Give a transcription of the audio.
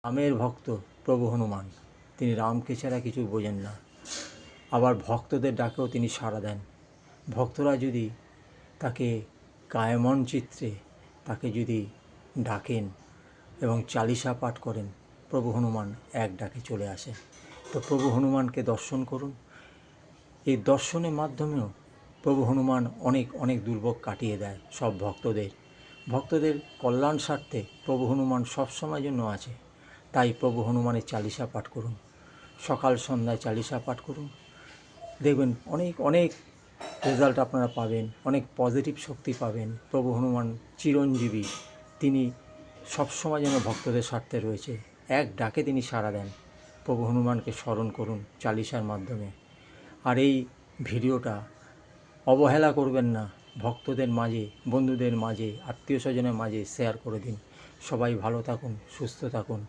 রামের ভক্ত প্রভু হনুমান, তিনি রামকে ছাড়া কিছু বোঝেন না। আবার ভক্তদের ডাকেও তিনি সাড়া দেন। ভক্তরা যদি তাকে কায়মন চিত্রে তাকে যদি ডাকেন এবং চালিসা পাঠ করেন, প্রভু হনুমান এক ডাকে চলে আসেন। তো প্রভু হনুমানকে দর্শন করুন। এই দর্শনের মাধ্যমেও প্রভু হনুমান অনেক অনেক দুর্ভোগ কাটিয়ে দেয় সব ভক্তদের কল্যাণ স্বার্থে প্রভু হনুমান সবসময় জন্য আছে। তাই প্রভু হনুমানের চালিসা পাঠ করুন, সকাল সন্ধ্যায় চালিসা পাঠ করুন। দেখবেন অনেক অনেক রেজাল্ট আপনারা পাবেন, অনেক পজিটিভ শক্তি পাবেন। প্রভু হনুমান চিরঞ্জীবী, তিনি সবসময় যেন ভক্তদের স্বার্থে রয়েছে। এক ডাকে তিনি সাড়া দেন। প্রভু হনুমানকে স্মরণ করুন চালিসার মাধ্যমে। আর এই ভিডিওটা অবহেলা করবেন না, ভক্তদের মাঝে, বন্ধুদের মাঝে, আত্মীয় স্বজনের মাঝে শেয়ার করে দিন। সবাই ভালো থাকুন, সুস্থ থাকুন।